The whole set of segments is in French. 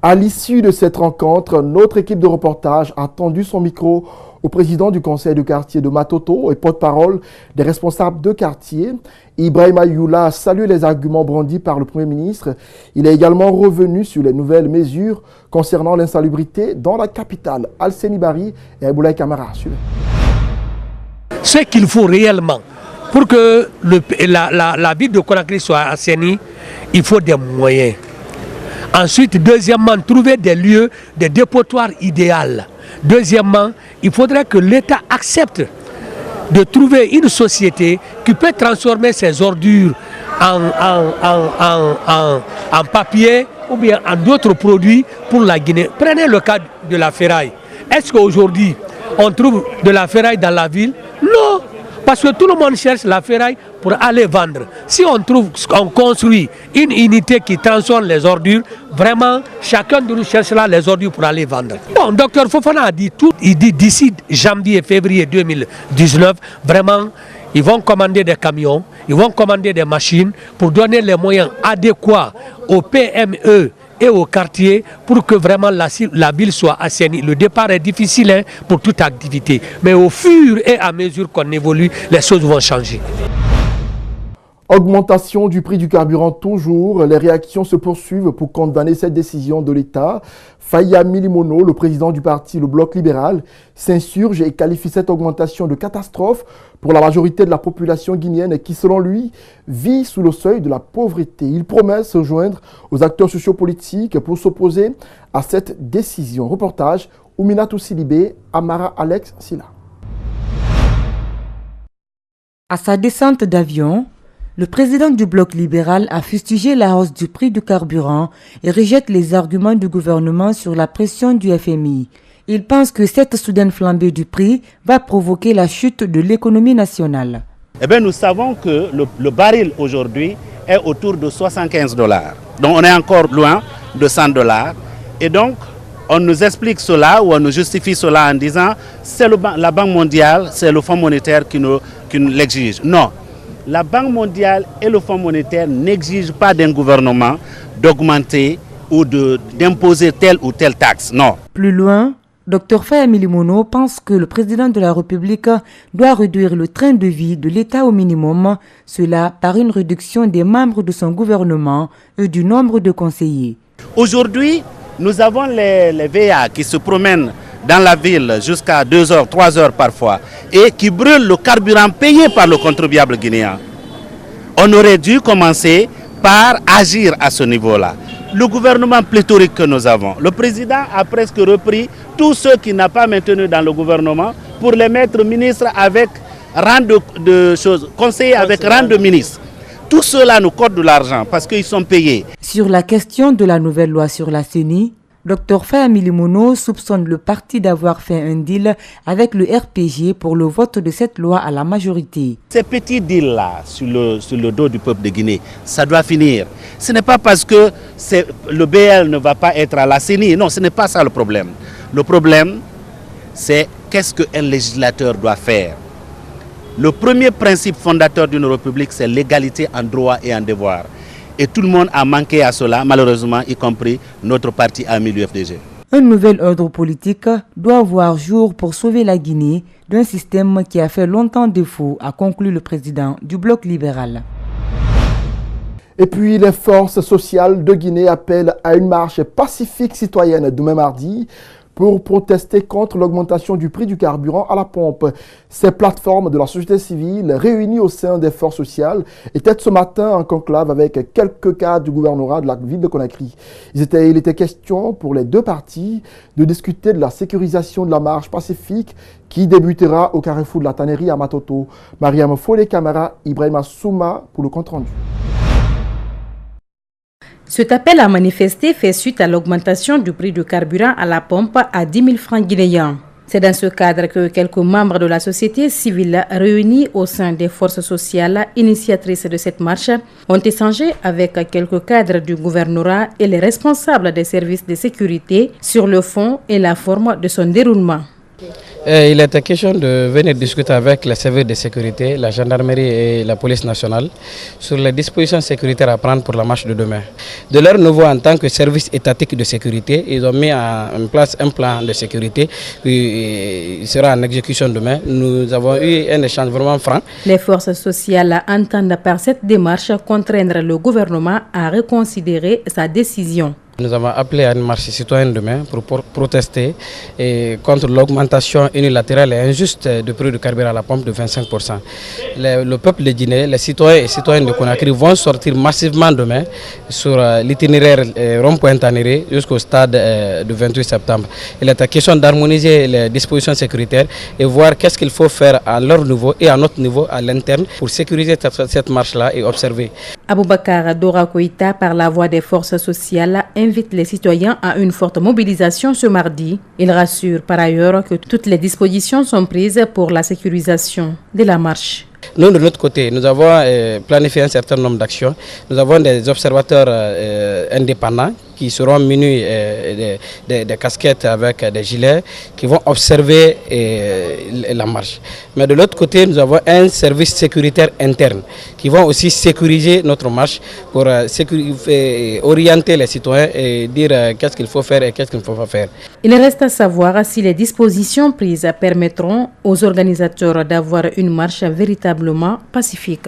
À l'issue de cette rencontre, notre équipe de reportage a tendu son micro au président du conseil de quartier de Matoto et porte-parole des responsables de quartier. Ibrahima Youla a salué les arguments brandis par le Premier ministre. Il est également revenu sur les nouvelles mesures concernant l'insalubrité dans la capitale. Alseni Bari et Aboulaye Kamara. Ce qu'il faut réellement pour que la ville de Conakry soit assainie, il faut des moyens. Ensuite, deuxièmement, trouver des lieux, des dépotoirs idéaux. Deuxièmement, il faudrait que l'État accepte de trouver une société qui peut transformer ses ordures en papier ou bien en d'autres produits pour la Guinée. Prenez le cas de la ferraille. Est-ce qu'aujourd'hui, on trouve de la ferraille dans la ville? Non, parce que tout le monde cherche la ferraille pour aller vendre. Si on construit une unité qui transforme les ordures, vraiment, chacun de nous cherchera les ordures pour aller vendre. Bon, Dr Fofana a dit tout. Il dit d'ici janvier, février 2019, vraiment, ils vont commander des camions, ils vont commander des machines pour donner les moyens adéquats aux PME et au quartier pour que vraiment la ville soit assainie. Le départ est difficile pour toute activité, mais au fur et à mesure qu'on évolue, les choses vont changer. Augmentation du prix du carburant toujours, les réactions se poursuivent pour condamner cette décision de l'État. Faya Milimono, le président du parti Le Bloc libéral, s'insurge et qualifie cette augmentation de catastrophe pour la majorité de la population guinéenne qui, selon lui, vit sous le seuil de la pauvreté. Il promet se joindre aux acteurs sociopolitiques pour s'opposer à cette décision. Reportage Ouminatou Sidibé, Amara Alex Silla. À sa descente d'avion, le président du Bloc libéral a fustigé la hausse du prix du carburant et rejette les arguments du gouvernement sur la pression du FMI. Il pense que cette soudaine flambée du prix va provoquer la chute de l'économie nationale. Eh bien, nous savons que le baril aujourd'hui est autour de 75 $. Donc on est encore loin de 100 $. Et donc, on nous explique cela ou on nous justifie cela en disant c'est la Banque mondiale, c'est le Fonds monétaire qui nous l'exige. Non. La Banque mondiale et le Fonds monétaire n'exigent pas d'un gouvernement d'augmenter ou d'imposer telle ou telle taxe. Non. Plus loin, Dr Faya Milimono pense que le président de la République doit réduire le train de vie de l'État au minimum, cela par une réduction des membres de son gouvernement et du nombre de conseillers. Aujourd'hui, nous avons les VA qui se promènent dans la ville jusqu'à 2 heures, 3 heures parfois, et qui brûlent le carburant payé par le contribuable guinéen. On aurait dû commencer par agir à ce niveau-là. Le gouvernement pléthorique que nous avons, le président a presque repris tous ceux qu'il n'a pas maintenus dans le gouvernement pour les mettre ministres avec rang de choses, conseillers avec rang de ministre. Tout cela nous coûte de l'argent parce qu'ils sont payés. Sur la question de la nouvelle loi sur la CENI, Dr Faya Milimono soupçonne le parti d'avoir fait un deal avec le RPG pour le vote de cette loi à la majorité. Ces petits deals-là sur le dos du peuple de Guinée, ça doit finir. Ce n'est pas parce que le BL ne va pas être à la CENI. Non, ce n'est pas ça le problème. Le problème, c'est qu'est-ce qu'un législateur doit faire. Le premier principe fondateur d'une république, c'est l'égalité en droit et en devoir. Et tout le monde a manqué à cela, malheureusement, y compris notre parti ami, l'UFDG. Un nouvel ordre politique doit voir jour pour sauver la Guinée d'un système qui a fait longtemps défaut, a conclu le président du Bloc libéral. Et puis, les forces sociales de Guinée appellent à une marche pacifique citoyenne demain mardi pour protester contre l'augmentation du prix du carburant à la pompe. Ces plateformes de la société civile réunies au sein des forces sociales étaient ce matin en conclave avec quelques cadres du gouvernorat de la ville de Conakry. Il était question pour les deux parties de discuter de la sécurisation de la marche pacifique qui débutera au carrefour de la tannerie à Matoto. Mariam Folé Camara, Ibrahima Souma pour le compte-rendu. Cet appel à manifester fait suite à l'augmentation du prix du carburant à la pompe à 10 000 francs guinéens. C'est dans ce cadre que quelques membres de la société civile réunis au sein des forces sociales initiatrices de cette marche ont échangé avec quelques cadres du gouvernorat et les responsables des services de sécurité sur le fond et la forme de son déroulement. Il était question de venir discuter avec les services de sécurité, la gendarmerie et la police nationale sur les dispositions sécuritaires à prendre pour la marche de demain. De leur niveau, en tant que service étatique de sécurité, ils ont mis en place un plan de sécurité qui sera en exécution demain. Nous avons eu un échange vraiment franc. Les forces sociales entendent par cette démarche contraindre le gouvernement à reconsidérer sa décision. Nous avons appelé à une marche citoyenne demain pour protester contre l'augmentation unilatérale et injuste du prix du carburant à la pompe de 25%. Le peuple de Guinée, les citoyens et citoyennes de Conakry vont sortir massivement demain sur l'itinéraire rond-point Tanéré jusqu'au stade du 28 septembre. Il est question d'harmoniser les dispositions sécuritaires et voir qu'est-ce qu'il faut faire à leur niveau et à notre niveau à l'interne pour sécuriser cette marche-là et observer. Aboubakar Dora Koïta, par la voix des forces sociales, invite les citoyens à une forte mobilisation ce mardi. Il rassure par ailleurs que toutes les dispositions sont prises pour la sécurisation de la marche. Nous, de notre côté, nous avons planifié un certain nombre d'actions. Nous avons des observateurs indépendants qui seront munis des casquettes avec des gilets, qui vont observer la marche. Mais de l'autre côté, nous avons un service sécuritaire interne qui vont aussi sécuriser notre marche pour orienter les citoyens et dire qu'est-ce qu'il faut faire et qu'est-ce qu'il ne faut pas faire. Il reste à savoir si les dispositions prises permettront aux organisateurs d'avoir une marche véritablement pacifique.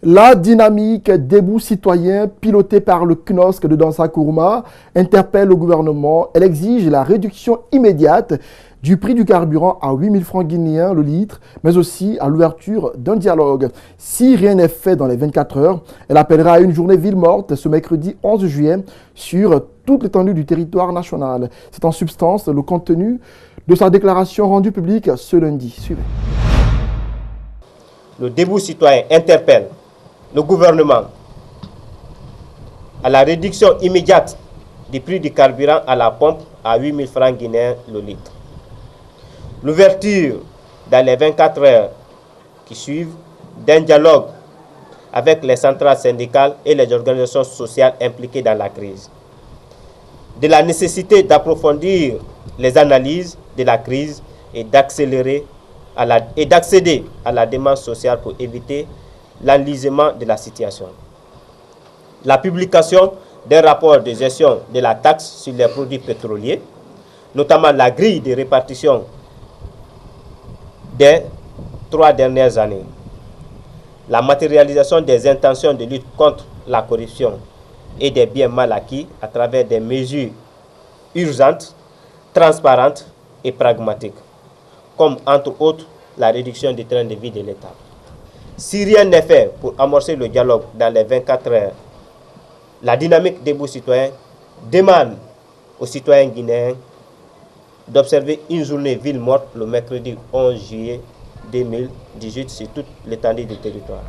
La dynamique debout citoyen pilotée par le CNOSC de Dansa Kourma interpelle le gouvernement. Elle exige la réduction immédiate du prix du carburant à 8 000 francs guinéens le litre, mais aussi à l'ouverture d'un dialogue. Si rien n'est fait dans les 24 heures, elle appellera à une journée ville morte ce mercredi 11 juillet sur toute l'étendue du territoire national. C'est en substance le contenu de sa déclaration rendue publique ce lundi. Suivez. Le debout citoyen interpelle le gouvernement à la réduction immédiate du prix du carburant à la pompe à 8 000 francs guinéens le litre. L'ouverture dans les 24 heures qui suivent d'un dialogue avec les centrales syndicales et les organisations sociales impliquées dans la crise. De la nécessité d'approfondir les analyses de la crise et d'accéder à la demande sociale pour éviter l'enlisement de la situation. La publication d'un rapport de gestion de la taxe sur les produits pétroliers, notamment la grille de répartition des 3 dernières années. La matérialisation des intentions de lutte contre la corruption et des biens mal acquis à travers des mesures urgentes, transparentes et pragmatiques, comme entre autres la réduction du train de vie de l'État. Si rien n'est fait pour amorcer le dialogue dans les 24 heures, la dynamique debout citoyen demande aux citoyens guinéens d'observer une journée ville morte le mercredi 11 juillet 2018 sur toute l'étendue du territoire.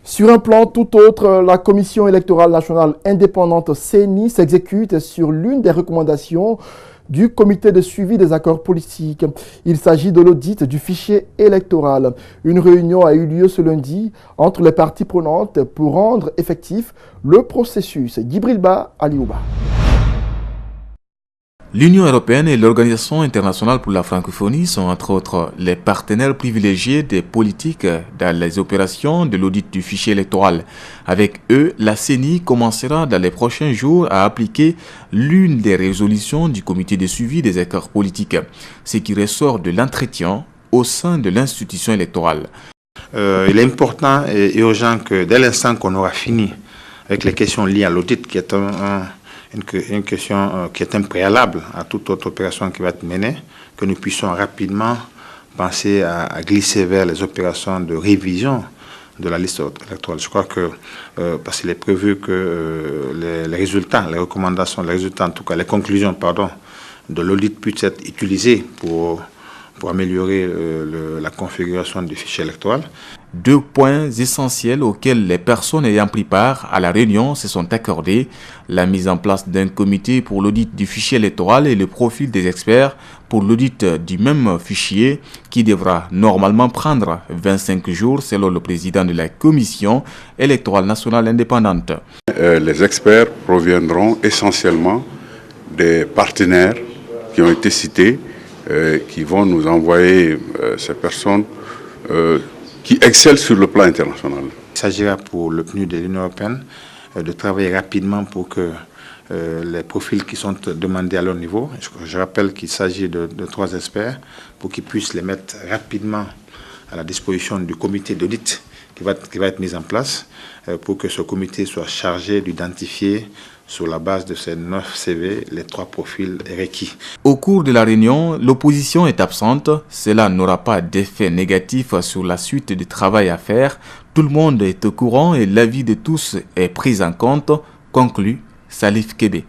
Sur un plan tout autre, la Commission électorale nationale indépendante CENI s'exécute sur l'une des recommandations du comité de suivi des accords politiques. Il s'agit de l'audit du fichier électoral. Une réunion a eu lieu ce lundi entre les parties prenantes pour rendre effectif le processus. Djibrilba Aliouba. L'Union européenne et l'Organisation internationale pour la francophonie sont entre autres les partenaires privilégiés des politiques dans les opérations de l'audit du fichier électoral. Avec eux, la CENI commencera dans les prochains jours à appliquer l'une des résolutions du comité de suivi des accords politiques, ce qui ressort de l'entretien au sein de l'institution électorale. Il est important et urgent que dès l'instant qu'on aura fini avec les questions liées à l'audit, qui est une question qui est un préalable à toute autre opération qui va être menée, que nous puissions rapidement penser à glisser vers les opérations de révision de la liste électorale. Je crois que, parce qu'il est prévu que les résultats, les recommandations, les résultats, en tout cas les conclusions, de l'audit puissent être utilisés pour améliorer la configuration du fichier électoral. 2 points essentiels auxquels les personnes ayant pris part à la réunion se sont accordés: la mise en place d'un comité pour l'audit du fichier électoral et le profil des experts pour l'audit du même fichier qui devra normalement prendre 25 jours selon le président de la Commission électorale nationale indépendante. Les experts proviendront essentiellement des partenaires qui ont été cités, qui vont nous envoyer ces personnes qui excellent sur le plan international. Il s'agira pour le PNUD de l'Union européenne de travailler rapidement pour que les profils qui sont demandés à leur niveau, je rappelle qu'il s'agit de 3 experts, pour qu'ils puissent les mettre rapidement à la disposition du comité d'audit qui va être mis en place, pour que ce comité soit chargé d'identifier sur la base de ces 9 CV les 3 profils requis. Au cours de la réunion, l'opposition est absente. Cela n'aura pas d'effet négatif sur la suite du travail à faire. Tout le monde est au courant et l'avis de tous est pris en compte, conclut Salif Kébé.